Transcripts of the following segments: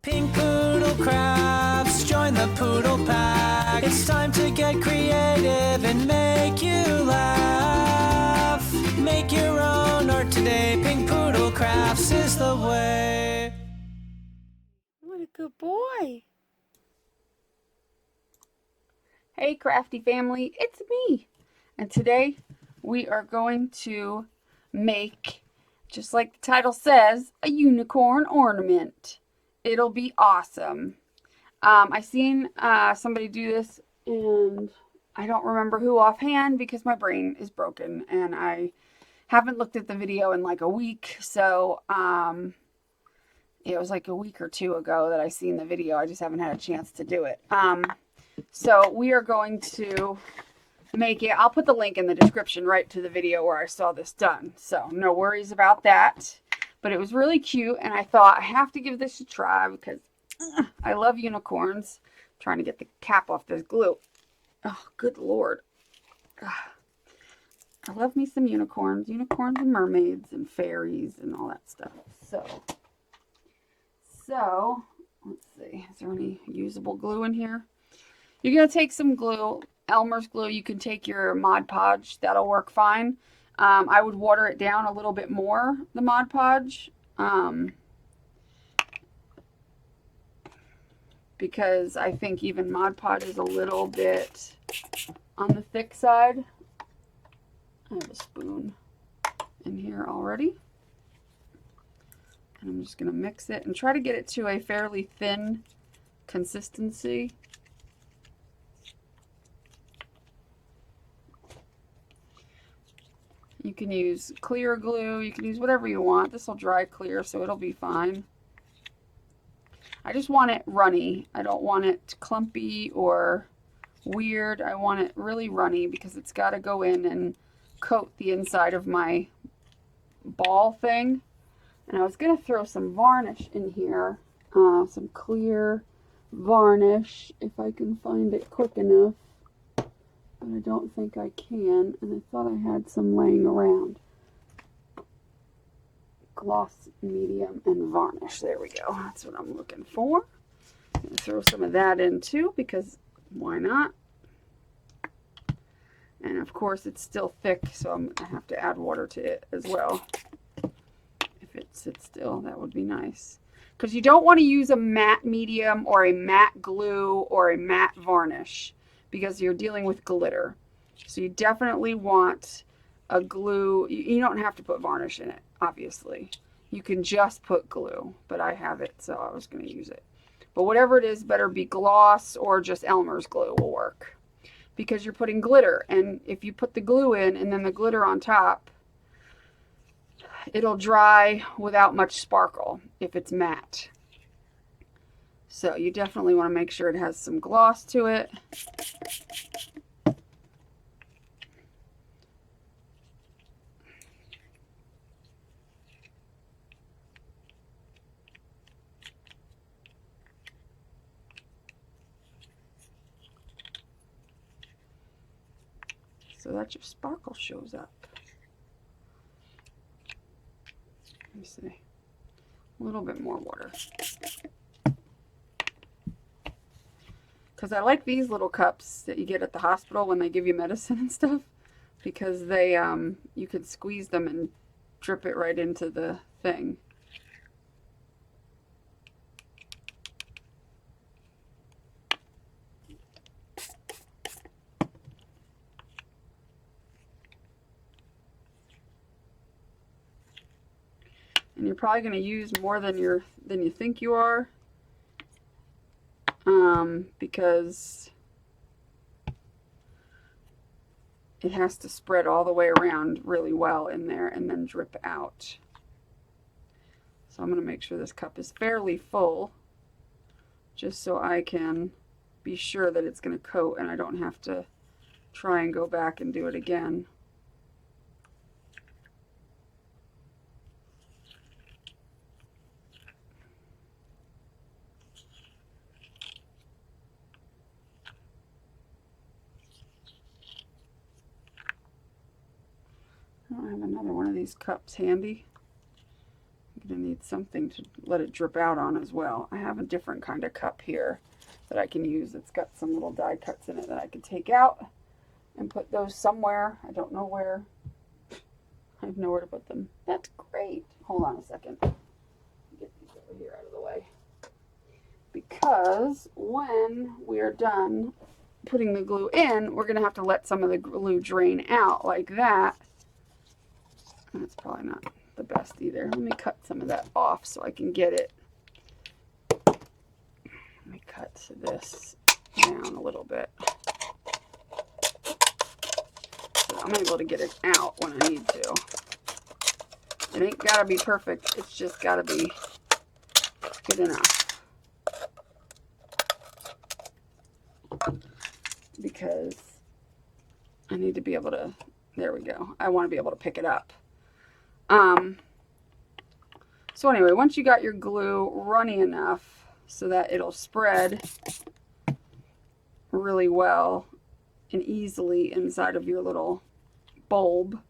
Pink Poodle Crafts, join the Poodle Pack. It's time to get creative and make you laugh. Make your own art today. Pink Poodle Crafts is the way. What a good boy. Hey crafty family, it's me. And today we are going to make, just like the title says, a unicorn ornament. It'll be awesome. I seen somebody do this and I don't remember who offhand because my brain is broken and I haven't looked at the video in like a week. So it was like a week or two ago that I seen the video. I just haven't had a chance to do it. So we are going to make it. I'll put the link in the description right to the video where I saw this done. So no worries about that. But it was really cute and I thought I have to give this a try because I love unicorns. I'm trying to get the cap off this glue. Oh, good Lord. I love me some unicorns. Unicorns and mermaids and fairies and all that stuff. So let's see. Is there any usable glue in here? You're going to take some glue, Elmer's glue. You can take your Mod Podge. That'll work fine. I would water it down a little bit more, the Mod Podge, because I think even Mod Podge is a little bit on the thick side. I have a spoon in here already. And I'm just going to mix it and try to get it to a fairly thin consistency. You can use clear glue. You can use whatever you want. This will dry clear, so it'll be fine. I just want it runny. I don't want it clumpy or weird. I want it really runny because it's got to go in and coat the inside of my ball thing. And I was going to throw some varnish in here, some clear varnish, if I can find it quick enough. But I don't think I can, and I thought I had some laying around. Gloss, medium, and varnish. There we go. That's what I'm looking for. I'm going to throw some of that in too, because why not? And of course it's still thick, so I'm going to have to add water to it as well. If it sits still, that would be nice. Because you don't want to use a matte medium or a matte glue or a matte varnish, because you're dealing with glitter. So you definitely want a glue. You don't have to put varnish in it, obviously. You can just put glue, but I have it, so I was going to use it. But whatever it is, better be gloss or just Elmer's glue will work, because you're putting glitter. And if you put the glue in and then the glitter on top, it'll dry without much sparkle if it's matte. So you definitely want to make sure it has some gloss to it. So that your sparkle shows up. Let me see. A little bit more water. Because I like these little cups that you get at the hospital when they give you medicine and stuff, because they you can squeeze them and drip it right into the thing. And you're probably going to use more than you think you are, because it has to spread all the way around really well in there and then drip out. So I'm going to make sure this cup is fairly full, just so I can be sure that it's going to coat and I don't have to try and go back and do it again. I don't have another one of these cups handy. I'm going to need need something to let it drip out on as well. I have a different kind of cup here that I can use. It's got some little die cuts in it that I can take out and put those somewhere. I don't know where. I have nowhere to put them. That's great. Hold on a second. Get these over here out of the way. Because when we're done putting the glue in, we're going to have to let some of the glue drain out like that. That's probably not the best either. Let me cut some of that off so I can get it. Let me cut this down a little bit. So I'm able to get it out when I need to. It ain't got to be perfect. It's just got to be good enough. Because I need to be able to, there we go. I want to be able to pick it up. So anyway, once you got your glue runny enough so that it'll spread really well and easily inside of your little bulb,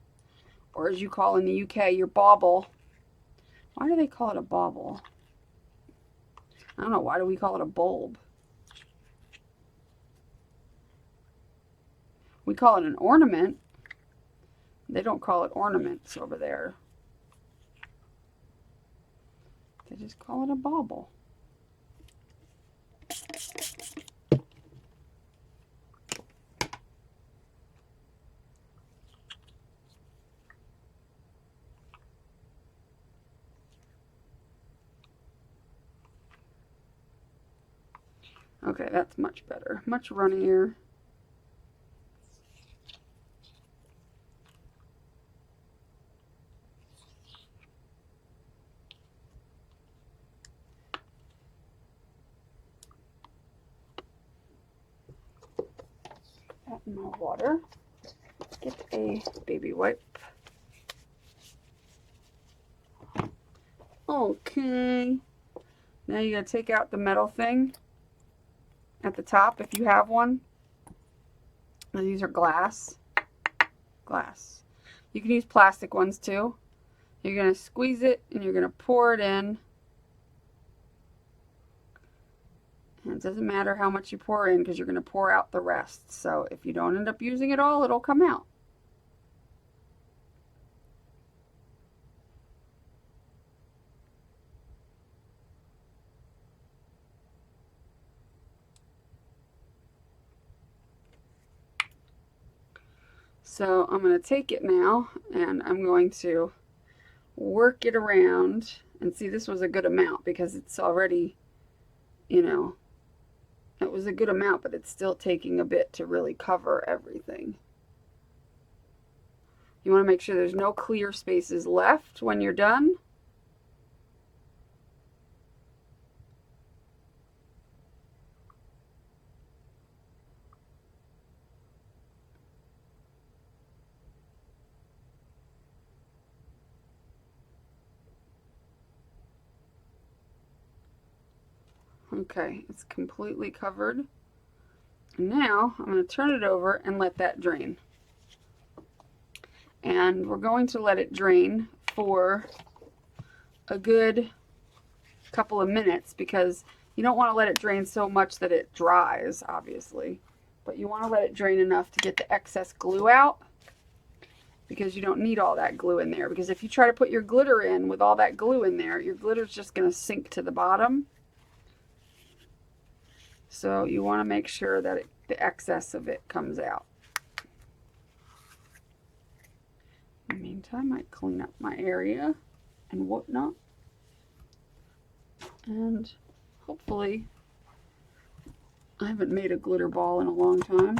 or as you call in the UK, your bauble. Why do they call it a bauble? I don't know. Why do we call it a bulb? We call it an ornament. They don't call it ornaments over there. They just call it a bauble. Okay, that's much better. Much runnier. That in my water. Get a baby wipe. Okay. Now you gotta take out the metal thing at the top if you have one. Now these are glass. Glass. You can use plastic ones too. You're gonna squeeze it and you're gonna pour it in. And it doesn't matter how much you pour in because you're gonna pour out the rest. So if you don't end up using it all, it'll come out. So I'm going to take it now and I'm going to work it around. And see, this was a good amount because it's already, you know, it was a good amount, but it's still taking a bit to really cover everything. You want to make sure there's no clear spaces left when you're done. Okay, it's completely covered. And now I'm going to turn it over and let that drain. And we're going to let it drain for a good couple of minutes because you don't want to let it drain so much that it dries, obviously. But you want to let it drain enough to get the excess glue out because you don't need all that glue in there. Because if you try to put your glitter in with all that glue in there, your glitter's just going to sink to the bottom. So you want to make sure that the excess of it comes out. In the meantime, I clean up my area and whatnot. And hopefully, I haven't made a glitter ball in a long time.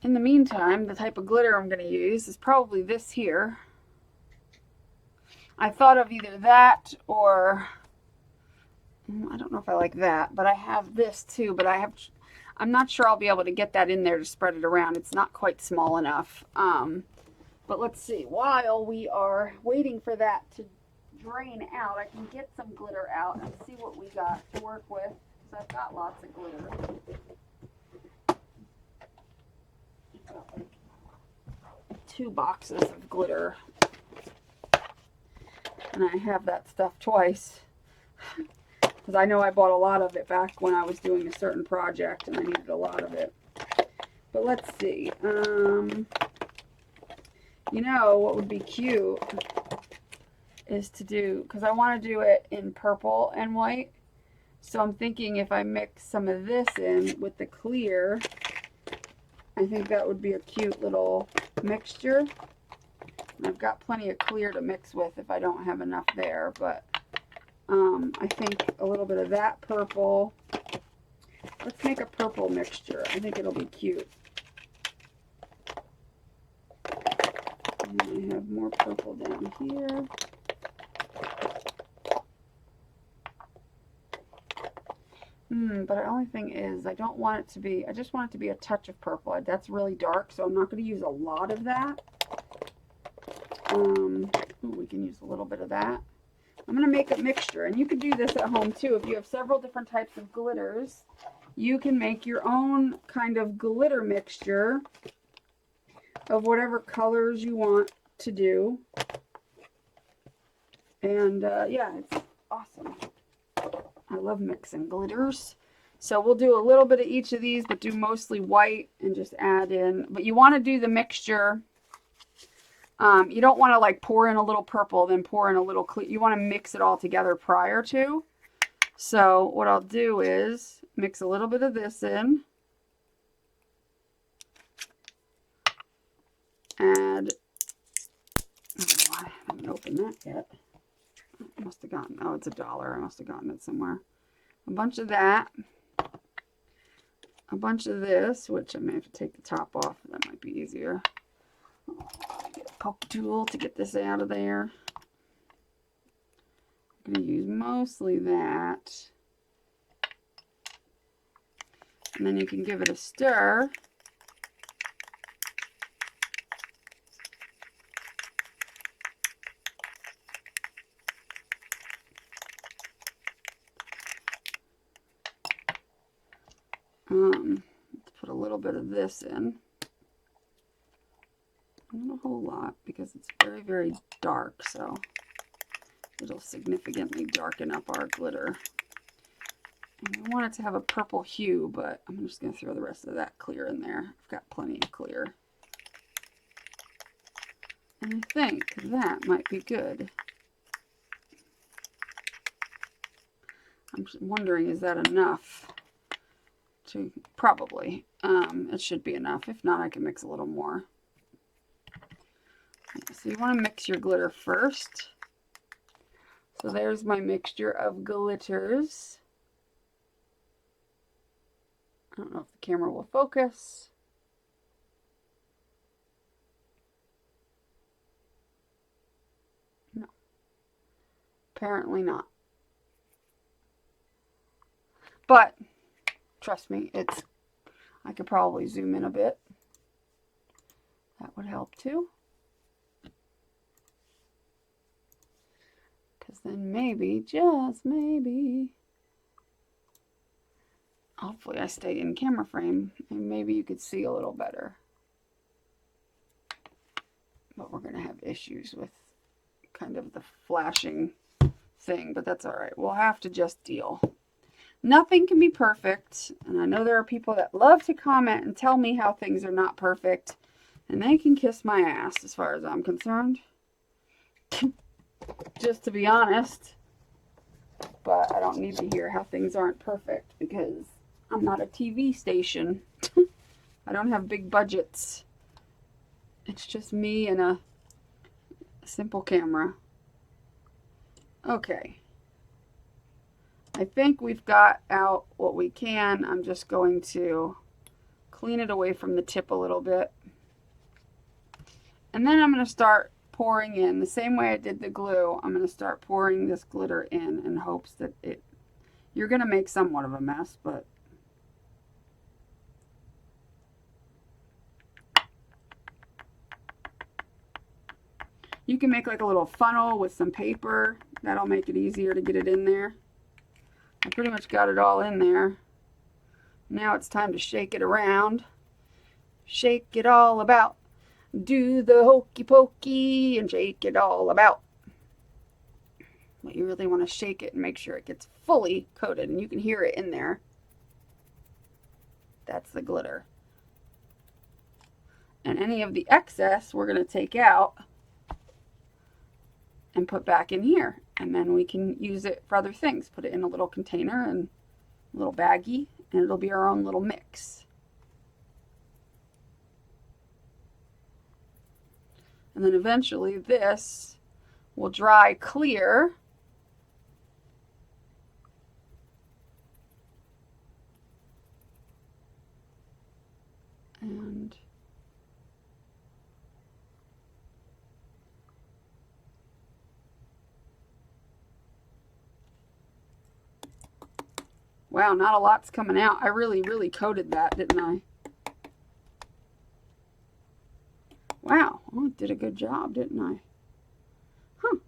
In the meantime, the type of glitter I'm going to use is probably this here. I thought of either that or, I don't know if I like that, but I have this too, but I'm not sure I'll be able to get that in there to spread it around. It's not quite small enough. But let's see, while we are waiting for that to drain out, I can get some glitter out and see what we got to work with, because I've got lots of glitter. I've got like 2 boxes of glitter, and I have that stuff twice, because I know I bought a lot of it back when I was doing a certain project and I needed a lot of it. But let's see, you know what would be cute is to do, because I want to do it in purple and white, so I'm thinking if I mix some of this in with the clear, I think that would be a cute little mixture. And I've got plenty of clear to mix with if I don't have enough there, but I think a little bit of that purple. Let's make a purple mixture. I think it'll be cute. And I have more purple down here. But the only thing is, I don't want it to be, I just want it to be a touch of purple. That's really dark, so I'm not going to use a lot of that. We can use a little bit of that. I'm going to make a mixture, and you could do this at home too. If you have several different types of glitters, you can make your own kind of glitter mixture of whatever colors you want to do. And yeah, it's awesome. I love mixing glitters. So we'll do a little bit of each of these, but do mostly white and just add in. But you want to do the mixture. You don't want to like pour in a little purple, then pour in a little clear. You want to mix it all together prior to. So what I'll do is mix a little bit of this in. Add, I haven't opened that yet. I must have gotten, oh, it's $1. I must have gotten it somewhere. A bunch of that. A bunch of this, which I may have to take the top off. That might be easier. Get a poke tool to get this out of there. I'm going to use mostly that. And then you can give it a stir. Let's put a little bit of this in. Not a whole lot because it's very, very dark, so it'll significantly darken up our glitter. And we want it to have a purple hue, but I'm just going to throw the rest of that clear in there. I've got plenty of clear. And I think that might be good. I'm just wondering, is that enough? Probably. It should be enough. If not, I can mix a little more. So you want to mix your glitter first. So there's my mixture of glitters. I don't know if the camera will focus. No. Apparently not. But trust me, I could probably zoom in a bit. That would help too. Because then maybe, just maybe, hopefully I stay in camera frame and maybe you could see a little better. But we're going to have issues with kind of the flashing thing, but that's all right. We'll have to just deal. Nothing can be perfect, and I know there are people that love to comment and tell me how things are not perfect, and they can kiss my ass as far as I'm concerned. Just to be honest. But I don't need to hear how things aren't perfect because I'm not a TV station. I don't have big budgets. It's just me and a simple camera. Okay. I think we've got out what we can. I'm just going to clean it away from the tip a little bit. And then I'm going to start pouring in the same way I did the glue. I'm going to start pouring this glitter in hopes that you're going to make somewhat of a mess, but You can make like a little funnel with some paper. That'll make it easier to get it in there. I pretty much got it all in there. Now it's time to shake it around. Shake it all about. Do the hokey pokey and shake it all about. But you really want to shake it and make sure it gets fully coated, and you can hear it in there. That's the glitter. And any of the excess we're going to take out and put back in here. And then we can use it for other things. Put it in a little container and a little baggie, and it'll be our own little mix. And then eventually this will dry clear. And wow, not a lot's coming out. I really coated that, didn't I? Wow, oh, I did a good job, didn't I? Huh.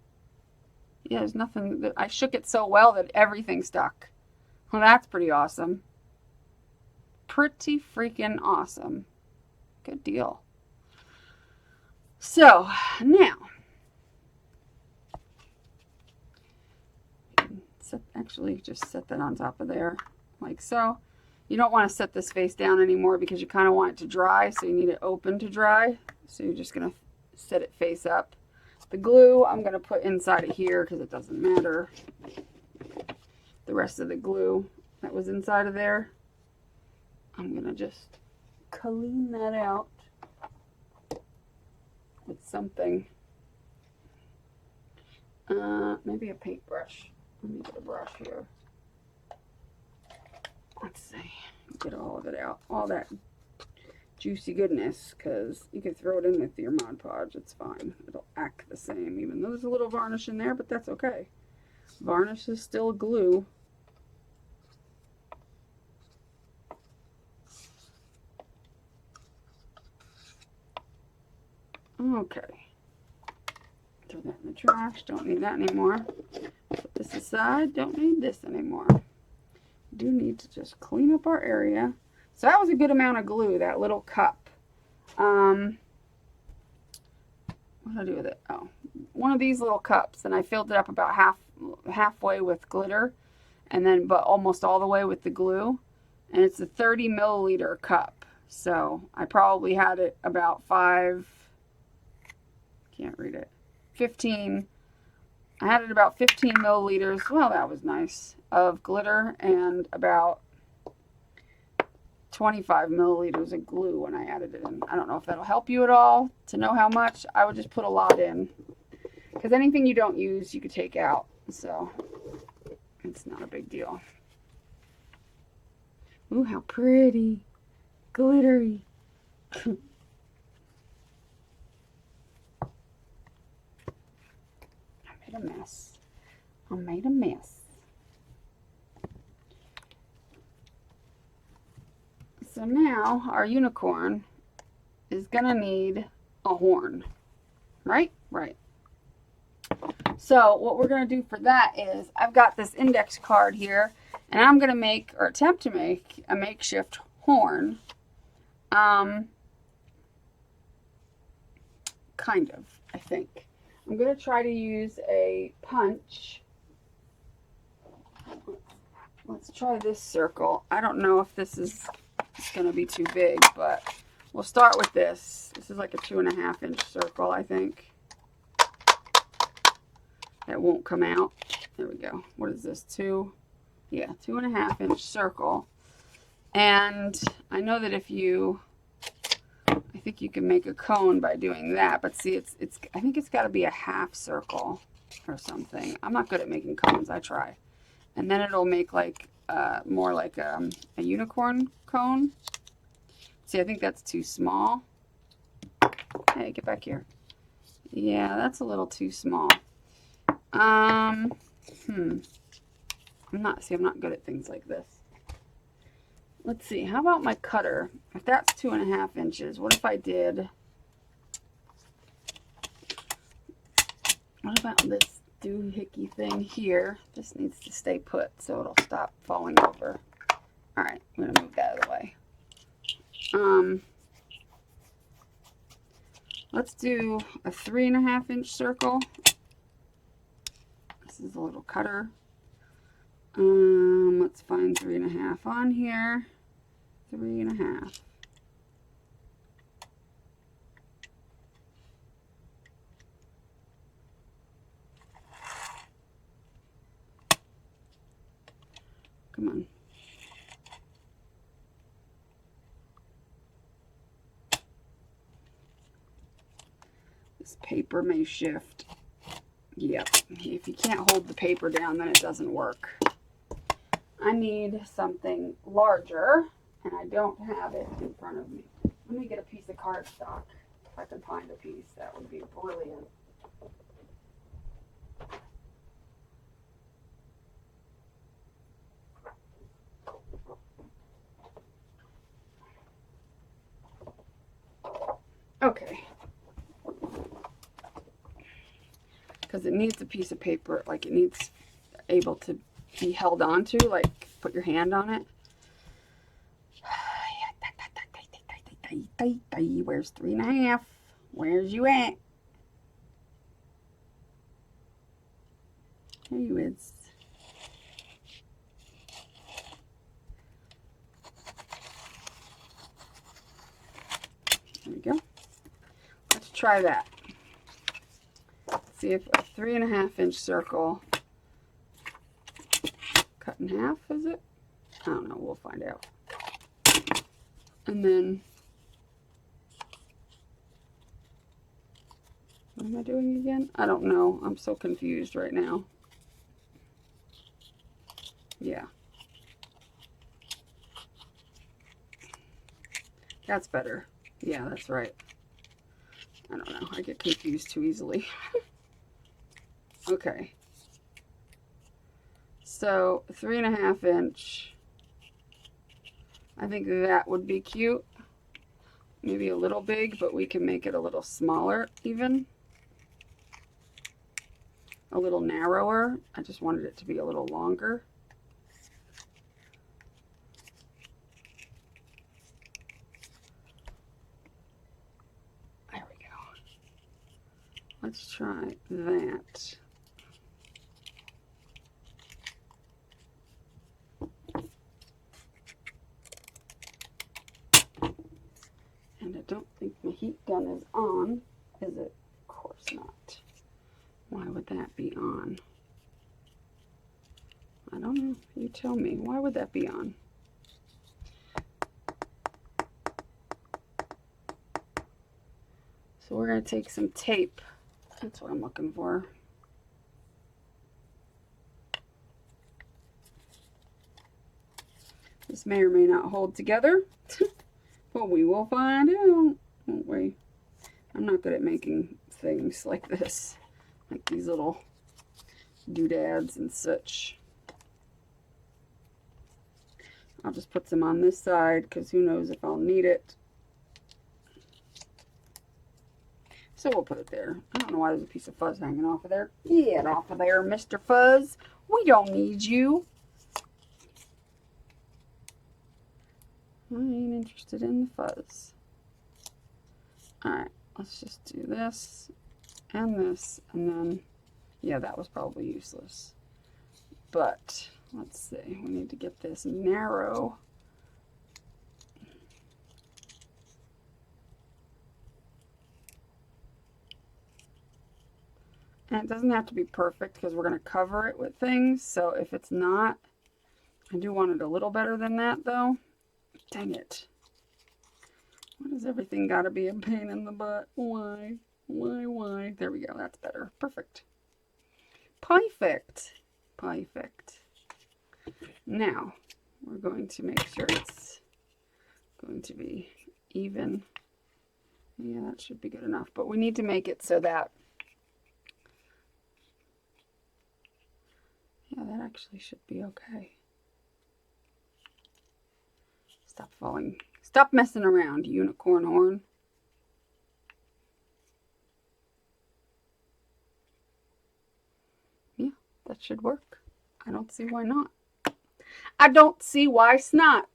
Yeah, there's nothing that I shook it so well that everything stuck. Well, that's pretty awesome. Pretty freaking awesome. Good deal. So, now, actually just set that on top of there, like so. You don't want to set this face down anymore because you kind of want it to dry, so you need it open to dry. So you're just going to set it face up. The glue I'm going to put inside of here because it doesn't matter. The rest of the glue that was inside of there, I'm going to just clean that out with something. Maybe a paintbrush. Let me get a brush here. Let's see. Get all of it out. All that juicy goodness, because you can throw it in with your Mod Podge. It's fine. It'll act the same, even though there's a little varnish in there, but that's okay. Varnish is still glue. Okay. Throw that in the trash. Don't need that anymore. Put this aside. Don't need this anymore. Do need to just clean up our area. So that was a good amount of glue, that little cup. What did I do with it? Oh, one of these little cups, and I filled it up about halfway with glitter, and then but almost all the way with the glue. And it's a 30 milliliter cup. So I probably had it about 15. I had it about 15 milliliters. Well, that was nice, of glitter, and about 25 milliliters of glue when I added it in. I don't know if that'll help you at all to know how much. I would just put a lot in, because anything you don't use you could take out, so it's not a big deal. Ooh, how pretty. Glittery. I made a mess. I made a mess. So now our unicorn is gonna need a horn, right? Right. So what we're gonna do for that is, I've got this index card here, and I'm gonna make, or attempt to make, a makeshift horn. Kind of, I think. I'm gonna try to use a punch. Let's try this circle. I don't know if this is going to be too big, but we'll start with this. This is like a 2.5 inch circle, I think. That won't come out. There we go. What is this? 2.5 inch circle. And I know that if you, I think you can make a cone by doing that, but see, I think it's got to be a half circle or something. I'm not good at making cones. I try. And then it'll make like more like a unicorn cone. See, I think that's too small. Hey, get back here. Yeah, that's a little too small. I'm not good at things like this. Let's see, how about my cutter? If that's 2.5 inches, what if I did What about this doohickey thing here? This needs to stay put so it'll stop falling over. All right, I'm gonna move that out of the way. Let's do a 3.5 inch circle. This is a little cutter. Let's find 3.5 on here. 3.5. Come on. This paper may shift. Yep. If you can't hold the paper down, then it doesn't work. I need something larger, and I don't have it in front of me. Let me get a piece of cardstock. If I can find a piece, that would be brilliant. Okay. Because it needs a piece of paper, like it needs able to be held onto, like put your hand on it. Where's 3.5? Where's you at? Here you is. There we go. Let's try that. See if a 3.5 inch circle cut in half, is it? I don't know, we'll find out. And then, what am I doing again? I don't know. I'm so confused right now. Yeah. That's better. Yeah, that's right. I don't know. I get confused too easily. Okay. So 3.5 inch. I think that would be cute. Maybe a little big, but we can make it a little smaller even. A little narrower. I just wanted it to be a little longer. There we go. Let's try that. And I don't think my heat gun is on, is it? Of course not. Why would that be on? I don't know. You tell me. Why would that be on? So we're going to take some tape. That's what I'm looking for. This may or may not hold together, but we will find out, won't we? I'm not good at making things like this, like these little doodads and such. I'll just put some on this side because who knows if I'll need it. So we'll put it there. I don't know why there's a piece of fuzz hanging off of there. Get off of there, Mr. Fuzz. We don't need you. I ain't interested in the fuzz. Alright, let's just do this, and then, yeah, that was probably useless. But, let's see, we need to get this narrow. And it doesn't have to be perfect because we're going to cover it with things. So if it's not, I do want it a little better than that though. Dang it. Why does everything got to be a pain in the butt? Why? Why? There we go. That's better. Perfect. Perfect. Perfect. Now, we're going to make sure it's going to be even. Yeah, that should be good enough. But we need to make it so that, yeah, that actually should be okay. Stop falling. Stop messing around, unicorn horn. should work. I don't see why not. I don't see why not.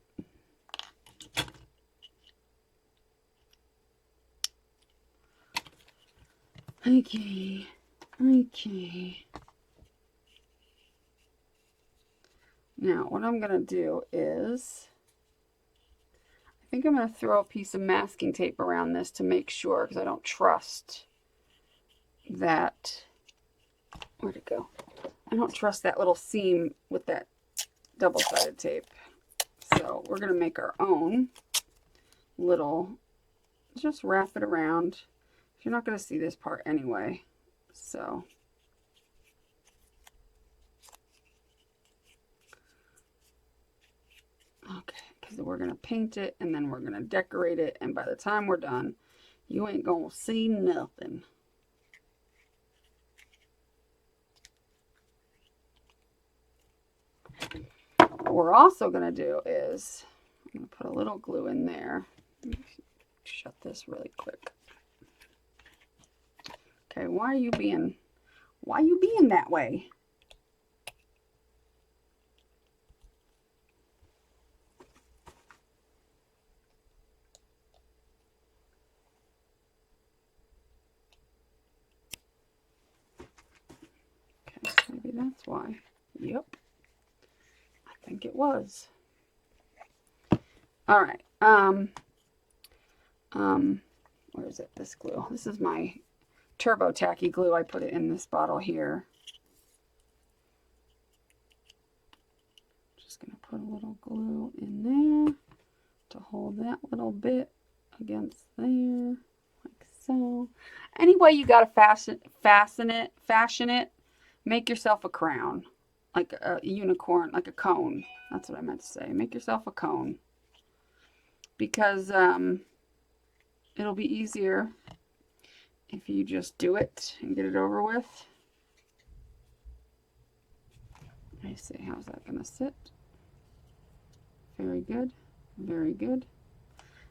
Okay. Now, what I'm going to do is, I think I'm going to throw a piece of masking tape around this to make sure, because I don't trust that, where'd it go? I don't trust that little seam with that double-sided tape. So we're going to make our own little, just wrap it around. You're not going to see this part anyway, so. Okay, because we're going to paint it and then we're going to decorate it, and by the time we're done, you ain't going to see nothing. What we're also going to do is, I'm going to put a little glue in there. Shut this really quick. Okay, why are you being that way? Okay, maybe that's why. Yep. I think it was. All right. Where is it? This glue. This is my turbo tacky glue. I put it in this bottle here. Just gonna put a little glue in there to hold that little bit against there, like so. Any way you gotta fashion it. Make yourself a crown, like a unicorn, like a cone. That's what I meant to say. Make yourself a cone, because it'll be easier if you just do it and get it over with. I see. How's that gonna sit? Very good. Very good.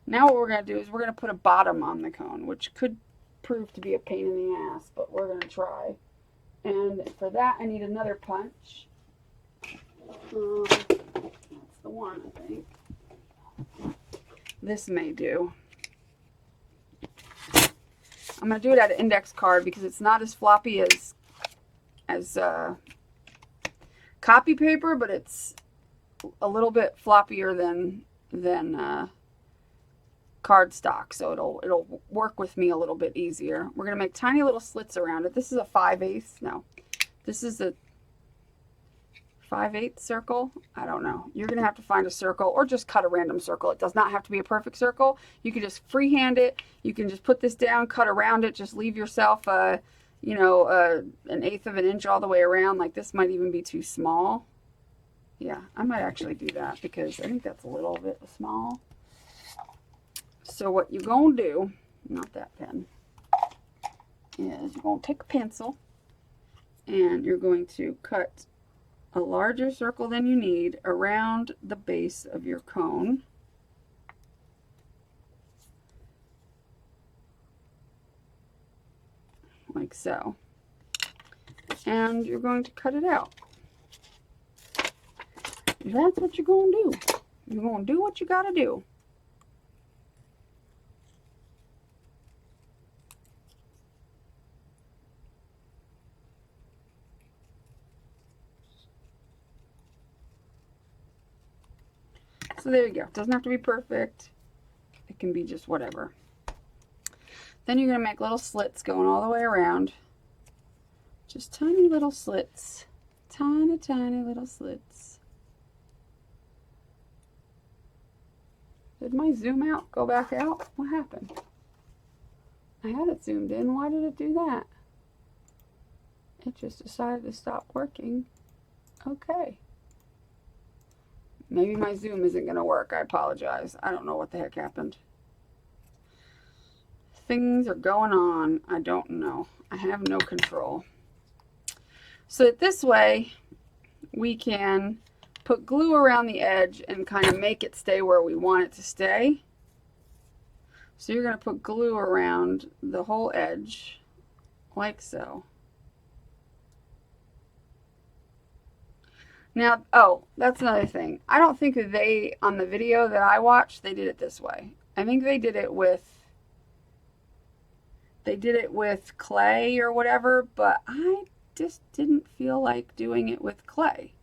Now what we're going to do is we're going to put a bottom on the cone, which could prove to be a pain in the ass, but we're going to try. And for that, I need another punch. That's the one, I think. This may do. I'm going to do it at an index card because it's not as floppy as copy paper, but it's a little bit floppier than cardstock, so it'll work with me a little bit easier. We're gonna make tiny little slits around it. This is a 5/8. No, this is a 5/8 circle. I don't know. You're gonna have to find a circle or just cut a random circle. It does not have to be a perfect circle. You can just freehand it. You can just put this down, cut around it. Just leave yourself an 1/8 of an inch all the way around. Like this might even be too small. Yeah, I might actually do that because I think that's a little bit small. So what you're going to do, not that pen, is you're going to take a pencil and you're going to cut a larger circle than you need around the base of your cone. Like so. And you're going to cut it out. That's what you're going to do. You're going to do what you got to do. So there you go. It doesn't have to be perfect. It can be just whatever. Then you're going to make little slits going all the way around. Just tiny little slits. Tiny, tiny little slits. Did my zoom out go back out? What happened? I had it zoomed in. Why did it do that? It just decided to stop working. Okay. Maybe my zoom isn't going to work. I apologize. I don't know what the heck happened. Things are going on. I don't know. I have no control. So that this way we can put glue around the edge and kind of make it stay where we want it to stay. So you're going to put glue around the whole edge like so. Now, oh, that's another thing. I don't think that they, on the video that I watched, they did it this way. I think they did it with clay or whatever, but I just didn't feel like doing it with clay.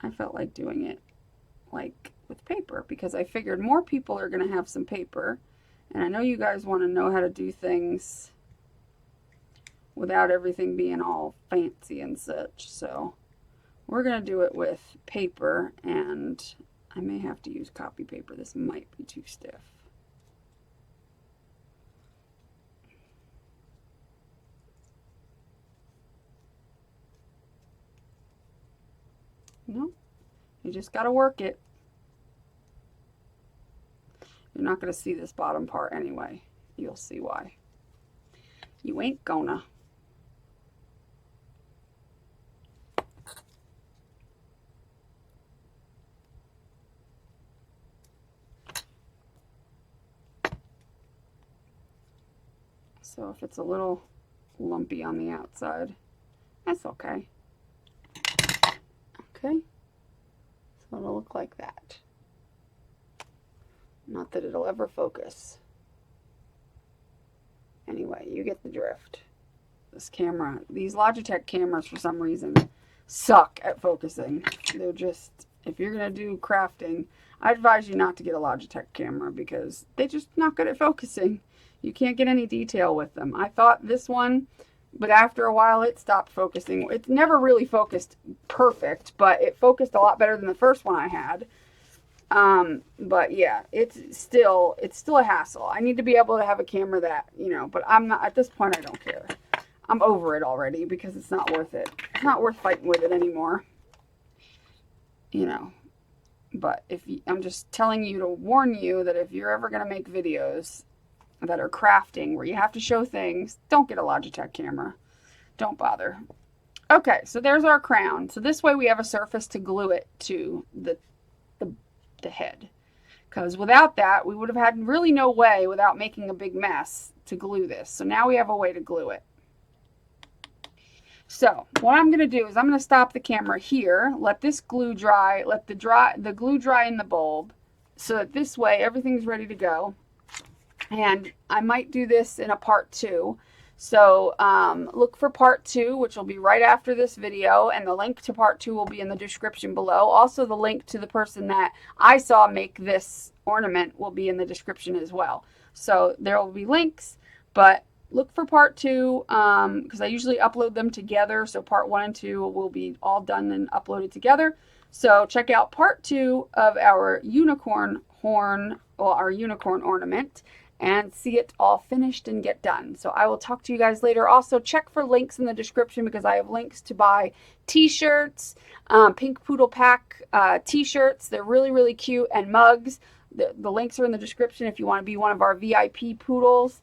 I felt like doing it like with paper because I figured more people are going to have some paper, and I know you guys want to know how to do things without everything being all fancy and such. So we're going to do it with paper, and I may have to use copy paper. This might be too stiff. No, you just got to work it. You're not going to see this bottom part anyway. You'll see why. You ain't gonna. So if it's a little lumpy on the outside, that's okay. Okay, so it'll look like that. Not that it'll ever focus. Anyway, you get the drift. This camera, these Logitech cameras for some reason suck at focusing. They're just, if you're gonna do crafting, I advise you not to get a Logitech camera because they're just not good at focusing. You can't get any detail with them. I thought this one, but after a while it stopped focusing. It never really focused perfect, but it focused a lot better than the first one I had. But yeah, it's still a hassle. I need to be able to have a camera that, you know, but I'm not, at this point I don't care. I'm over it already because it's not worth it. It's not worth fighting with it anymore. You know, but I'm just telling you to warn you that if you're ever going to make videos that are crafting where you have to show things, don't get a Logitech camera. Don't bother. Okay, so there's our crown. So this way we have a surface to glue it to the head. Because without that, we would have had really no way, without making a big mess, to glue this. So now we have a way to glue it. So what I'm going to do is I'm going to stop the camera here, let this glue dry, let the glue dry in the bulb, so that this way everything's ready to go. And I might do this in a part 2. So look for part 2, which will be right after this video, and the link to part 2 will be in the description below. Also, the link to the person that I saw make this ornament will be in the description as well. So there will be links, but look for part 2 because I usually upload them together. So part 1 and 2 will be all done and uploaded together. So check out part 2 of our unicorn horn, or our unicorn ornament, and see it all finished and get done. So I will talk to you guys later. Also, check for links in the description because I have links to buy t-shirts, pink poodle pack t-shirts. They're really, really cute, and mugs. The links are in the description if you want to be one of our VIP poodles.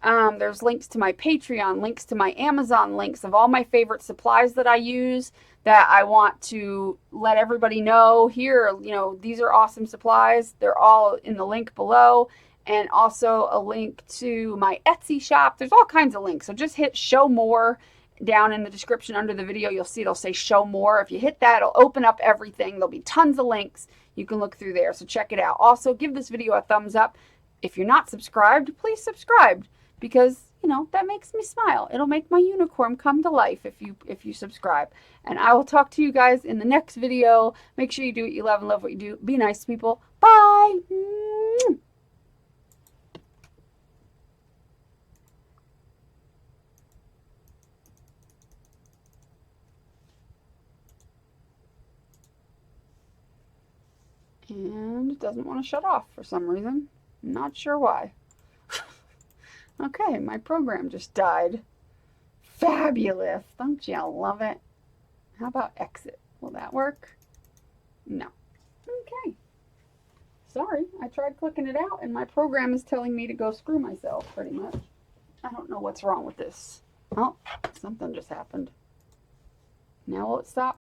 There's links to my Patreon, links to my Amazon, links of all my favorite supplies that I use that I want to let everybody know here. You know, these are awesome supplies. They're all in the link below. And also a link to my Etsy shop. There's all kinds of links. So just hit show more down in the description under the video. You'll see it'll say show more. If you hit that, it'll open up everything. There'll be tons of links. You can look through there. So check it out. Also, give this video a thumbs up. If you're not subscribed, please subscribe because, you know, that makes me smile. It'll make my unicorn come to life if you subscribe. And I will talk to you guys in the next video. Make sure you do what you love and love what you do. Be nice to people. Bye. And it doesn't want to shut off for some reason. Not sure why. Okay, my program just died. Fabulous. Don't you love it? How about exit? Will that work? No. Okay. Sorry, I tried clicking it out and my program is telling me to go screw myself pretty much. I don't know what's wrong with this. Oh, something just happened. Now will it stop?